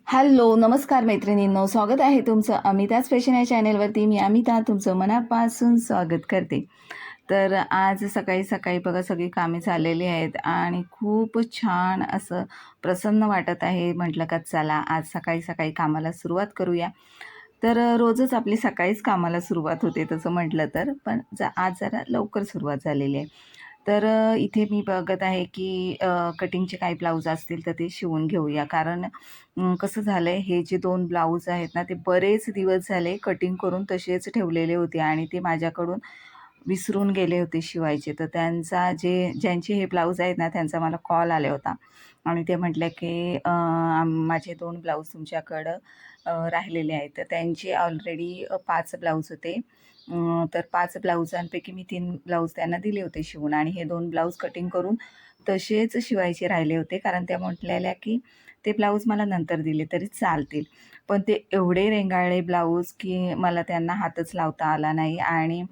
Hello, नमस्कार मैत्रिणींनो, स्वागत आहे तुमचं अमिताज फॅशन या चॅनेलवरती. मी अमिता तुमचं मनापासून स्वागत करते. तर आज सकाळी सकाळी बघा सगळी कामे झालेली आहेत आणि खूप छान असं प्रसन्न वाटत आहे. म्हटलं का चला आज सकाळी सकाळी कामाला सुरुवात करूया. तर रोजच आपली सकाळीच कामाला सुरुवात होते तसं म्हटलं तर, पण आज जरा लवकर सुरुवात झालेली आहे. तर इथे मी बघत आहे की कटिंगचे काही ब्लाऊज असतील तर ते शिवून घेऊया. कारण कसं झालं आहे, हे जे 2 ब्लाऊज आहेत ना, ते बरेच दिवस झाले कटिंग करून तसेच ठेवलेले होते आणि ते माझ्याकडून विसरून गेले होते शिवायचे. तर ज्यांचे हे ब्लाऊज आहेत ना, त्यांचा मला कॉल आला होता आणि ते म्हटले की माझे 2 ब्लाऊज तुमच्याकडं राहिलेले आहेत. तर त्यांचे ऑलरेडी 5 ब्लाऊज होते. तर 5 ब्लाऊजांपैकी मी 3 ब्लाऊज त्यांना दिले होते शिवून आणि हे 2 ब्लाऊज कटिंग करून तसेच शिवायचे राहिले होते. कारण त्या म्हटलेल्या की ते ब्लाऊज मला नंतर दिले तरी चालतील. पण ते एवढे रेंगाळले ब्लाऊज की मला त्यांना हातच लावता आला नाही आणि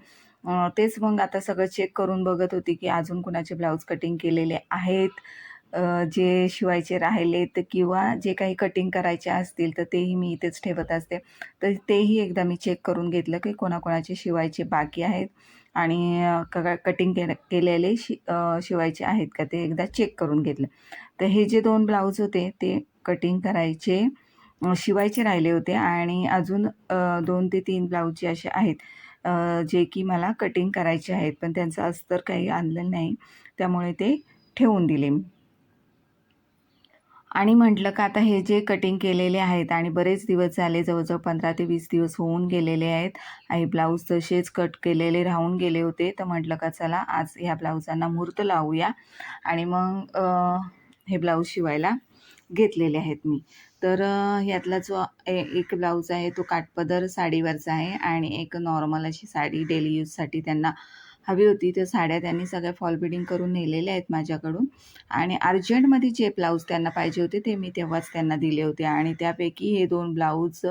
तेच मग आता सगळं चेक करून बघत होती की अजून कुणाचे ब्लाऊज कटिंग केलेले आहेत, जे शिवायचे राहिलेत किंवा जे काही कटिंग करायचे असतील तर तेही मी इथेच ठेवत असते. तर तेही एकदा मी चेक करून घेतलं की कोणाकोणाचे शिवायचे बाकी आहेत आणि कटिंग केलेले शिवायचे आहेत का ते एकदा चेक करून घेतलं. तर हे जे 2 ब्लाऊज होते ते कटिंग करायचे शिवायचे राहिले होते आणि अजून 2 ते 3 ब्लाऊज जे असे आहेत जे की मला कटिंग करायचे आहेत, पण त्यांचं अस्तर काही आणलं नाही, त्यामुळे ते ठेवून दिले मी. आणि म्हटलं का आता हे जे कटिंग केलेले आहेत आणि बरेच दिवस झाले, जवळजवळ 15 ते 20 दिवस होऊन गेलेले आहेत आणि ब्लाऊज तसेच कट केलेले राहून गेले होते. तर म्हटलं का चला आज ह्या ब्लाऊजांना मुहूर्त लावूया आणि मग हे ब्लाऊज शिवायला घेतलेले आहेत मी. तर ह्यातला जो एक ब्लाऊज आहे तो काठपदर साडीवरचा आहे आणि एक नॉर्मल अशी साडी डेली यूजसाठी त्यांना हवी होती. त्या साड्या त्यांनी सगळ्या फॉल बिडिंग करून नेलेल्या आहेत माझ्याकडून आणि अर्जंटमध्ये जे ब्लाऊज त्यांना पाहिजे होते ते मी तेव्हाच त्यांना दिले होते आणि त्यापैकी हे 2 ब्लाऊज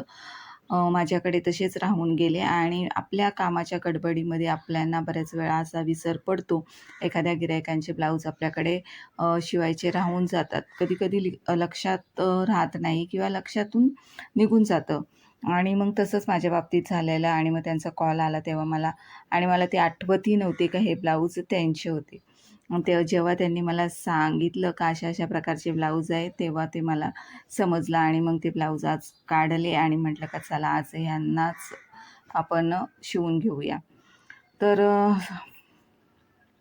माझ्याकडे तसेच राहून गेले आणि आपल्या कामाच्या गडबडीमध्ये आपल्याला बऱ्याच वेळा असा विसर पडतो. एखाद्या गिरायकांचे ब्लाऊज आपल्याकडे शिवायचे राहून जातात. कधी-कधी लक्षात राहत नाही किंवा लक्षातून निघून जातं आणि मग तसंच माझ्या बाबतीत झालेलं आणि मग त्यांचा कॉल आला तेव्हा मला ते आठवतही नव्हते का हे ब्लाऊज त्यांचे होते. तेव्हा जेव्हा त्यांनी मला सांगितलं का अशा-अशा प्रकारचे ब्लाऊज आहेत, तेव्हा ते मला समजलं आणि मग ते ब्लाऊज आज काढले आणि म्हटलं का चला आज ह्यांनाच आपण शिवून घेऊया. तर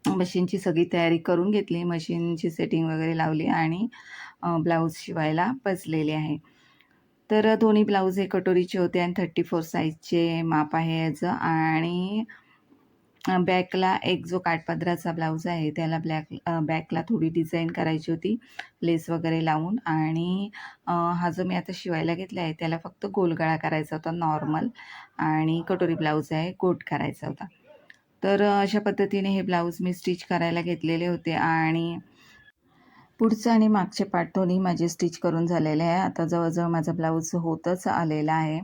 मशीनची सगळी तयारी करून घेतली. मशीनची सेटिंग वगैरे लावली आणि ब्लाऊज शिवायला बसलेले आहे. तर दोन्ही ब्लाऊज हे कटोरीचे होते आणि 34 साईजचे माप आहे याचं आणि बॅकला एक जो काठपदराचा ब्लाऊज आहे त्याला बॅकला थोडी डिझाईन करायची होती लेस वगैरे लावून आणि हा जो मी आता शिवायला घेतला आहे त्याला फक्त गोलगळा करायचा होता नॉर्मल आणि कटोरी ब्लाऊज आहे गोट करायचा होता. तर अशा पद्धतीने हे ब्लाऊज मी स्टिच करायला घेतलेले होते आणि पुढचं आणि मागचे पार्ट दोन्ही माझे स्टिच करून झालेले आहे. आता जवळजवळ माझा ब्लाऊज होतच आलेला आहे.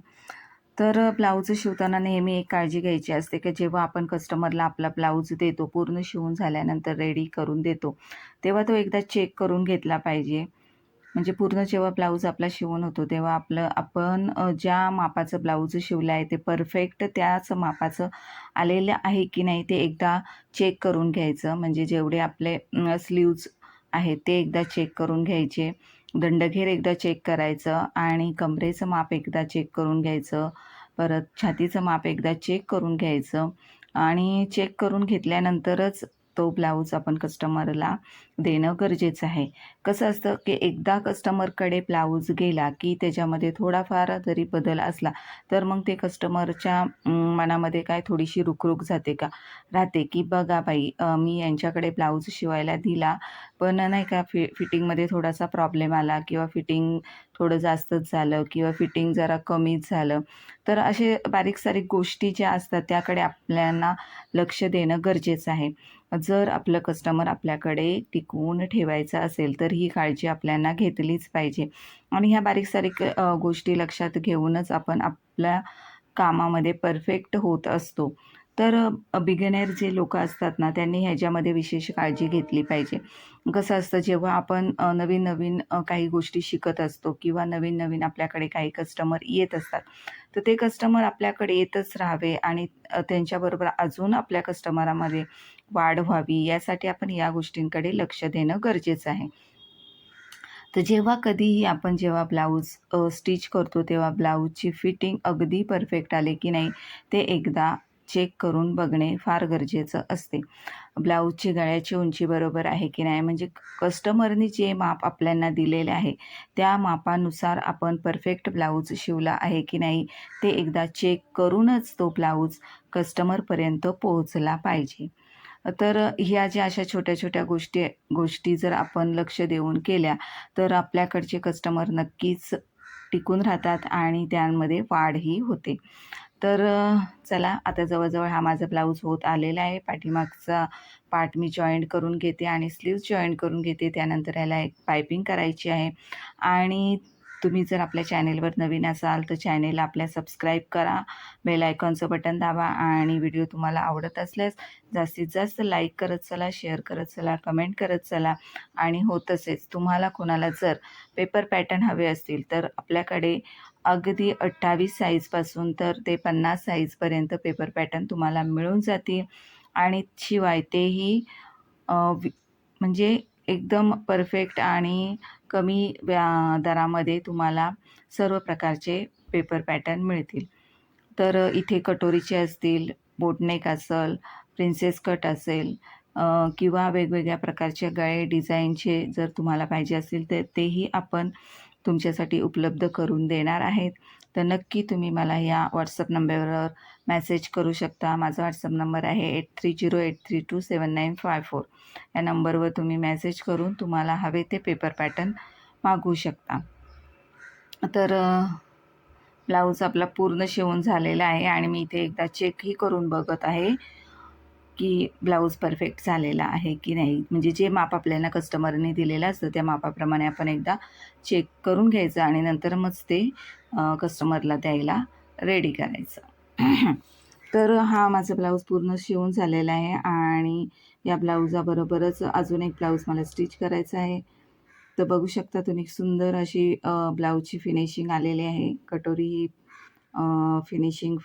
तर ब्लाऊज शिवताना नेहमी एक काळजी घ्यायची असते की जेव्हा आपण कस्टमरला आपला ब्लाऊज देतो, पूर्ण शिवून झाल्यानंतर रेडी करून देतो, तेव्हा तो एकदा चेक करून घेतला पाहिजे. म्हणजे पूर्ण जेव्हा ब्लाऊज आपला शिवून होतो, तेव्हा आपण ज्या मापाचं ब्लाऊज शिवलं आहे, ते परफेक्ट त्याच मापाचं आलेलं आहे की नाही ते एकदा चेक करून घ्यायचं. म्हणजे जेवढे आपले स्लीव्ज आहेत ते एकदा चेक करून घ्यायचे. दंडघेर एकदा चेक करायचं आणि कमरेचं माप एकदा चेक करून घ्यायचं. परत छातीचं माप एकदा चेक करून घ्यायचं आणि चेक करून घेतल्यानंतरच तो ब्लाऊज आपण कस्टमरला देणं गरजेचं आहे. कसं असतं की एकदा कस्टमरकडे ब्लाऊज गेला की त्याच्यामध्ये थोडाफार जरी बदल असला तर मग ते कस्टमरच्या मनामध्ये काय थोडीशी रुखरुख राहते की बघा बाई मी यांच्याकडे ब्लाऊज शिवायला दिला पण नाही का फिटिंगमध्ये थोडासा प्रॉब्लेम आला किंवा फिटिंग थोडं जास्तच झालं किंवा फिटिंग जरा कमीच झालं. तर असे बारीक-सारीक गोष्टी ज्या असतात त्याकडे आपल्याला लक्ष देणं गरजेचं आहे. जर आपलं कस्टमर आपल्याकडे टिकवून ठेवायचं असेल तर ही काळजी आपल्याला घेतलीच पाहिजे आणि ह्या बारीक-सारीक गोष्टी लक्षात घेऊनच आपण आपल्या कामामध्ये परफेक्ट होत असतो. तर बिगिनर जे लोकं असतात ना, त्यांनी ह्याच्यामध्ये विशेष काळजी घेतली पाहिजे. कसं असतं, जेव्हा आपण नवीन-नवीन काही गोष्टी शिकत असतो किंवा नवीन-नवीन आपल्याकडे काही कस्टमर येत असतात, तर ते कस्टमर आपल्याकडे येतच राहावे आणि त्यांच्याबरोबर अजून आपल्या कस्टमरामध्ये वाढ व्हावी, यासाठी आपण या गोष्टींकडे लक्ष देणं गरजेचं आहे. तर जेव्हा कधीही आपण जेव्हा ब्लाऊज स्टिच करतो, तेव्हा ब्लाऊजची फिटिंग अगदी परफेक्ट आले की नाही, ते एकदा चेक करून बघणे फार गरजेचं असते. ब्लाऊजची गळ्याची उंची बरोबर आहे की नाही, म्हणजे कस्टमरनी जे माप आपल्याला दिलेले आहे, त्या मापानुसार आपण परफेक्ट ब्लाऊज शिवला आहे की नाही, ते एकदा चेक करूनच तो ब्लाऊज कस्टमरपर्यंत पोहोचला पाहिजे. तर ह्या ज्या अशा छोट्या-छोट्या गोष्टी जर आपण लक्ष देऊन केल्या, तर आपल्याकडचे कस्टमर नक्कीच टिकून राहतात आणि त्यामध्ये वाढही होते. तर चला आता जवळ हा माझा ब्लाऊज होत आलेला आहे. पाठीमागचा पार्ट मी जॉइंट करून घेते आणि स्लीव्हज जॉइंट करून घेते. त्यानंतर याला एक पायपिंग करायची आहे आणि तुम्ही जर आपल्या चॅनेलवर नवीन असाल तर चॅनेलला आपल्या सबस्क्राईब करा, बेल आयकॉनचं बटन दाबा आणि व्हिडिओ तुम्हाला आवडत असल्यास जास्तीत जास्त लाईक करत चला, शेअर करत चला, कमेंट करत चला आणि हो तसेच तुम्हाला कोणाला जर पेपर पॅटर्न हवे असतील तर आपल्याकडे अगदी 28 साईजपासून तर ते 50 साईजपर्यंत पेपर पॅटर्न तुम्हाला मिळून जातील आणि शिवाय तेही म्हणजे एकदम परफेक्ट आणि कमी दरामध्ये तुम्हाला सर्व प्रकारचे पेपर पॅटर्न मिळतील. तर इथे कटोरीचे असतील, बोटनेक असेल, प्रिन्सेस कट असेल किंवा वेगवेगळ्या प्रकारचे गळे डिझाईनचे जर तुम्हाला पाहिजे असतील तर तेही आपण तुमच्यासाठी उपलब्ध करून देणार आहेत. तर नक्की तुम्ही मला या WhatsApp नंबरवर मेसेज करू शकता. माझा WhatsApp नंबर आहे 8308327954. या नंबरवर तुम्ही मेसेज करून तुम्हाला हवे ते पेपर पॅटर्न मागवू शकता. तर ब्लाऊज आपला पूर्ण शिवून झालेला आहे आणि मी इथे एकदा चेकही करून बघत आहे की ब्लाऊज परफेक्ट झालेला आहे की नाही. म्हणजे जे माप आपल्याला कस्टमरने दिलेलं असतं त्या मापाप्रमाणे आपण एकदा चेक करून घ्यायचं आणि नंतर मग ते कस्टमरला द्यायला रेडी करायचं. तर हा माझा ब्लाऊज पूर्ण शिवून झालेला आहे आणि या ब्लाऊजाबरोबरच अजून एक ब्लाऊज मला स्टिच करायचा आहे. तर बघू शकता तुम्ही सुंदर अशी ब्लाऊजची फिनिशिंग आलेली आहे. कटोरी ही फिनिशिंग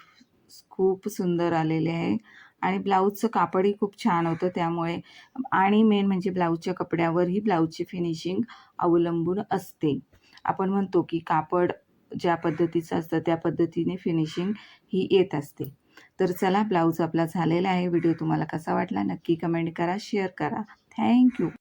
खूप सुंदर आलेली आहे आणि ब्लाऊजचं कापडही खूप छान होतं त्यामुळे आणि मेन म्हणजे ब्लाऊजच्या कपड्यावरही ब्लाऊजची फिनिशिंग अवलंबून असते. आपण म्हणतो की कापड ज्या पद्धतीचं असतं त्या पद्धतीने फिनिशिंग ही येत असते. तर चला ब्लाऊज आपला झालेला आहे. व्हिडिओ तुम्हाला कसा वाटला नक्की कमेंट करा, शेअर करा. Thank you.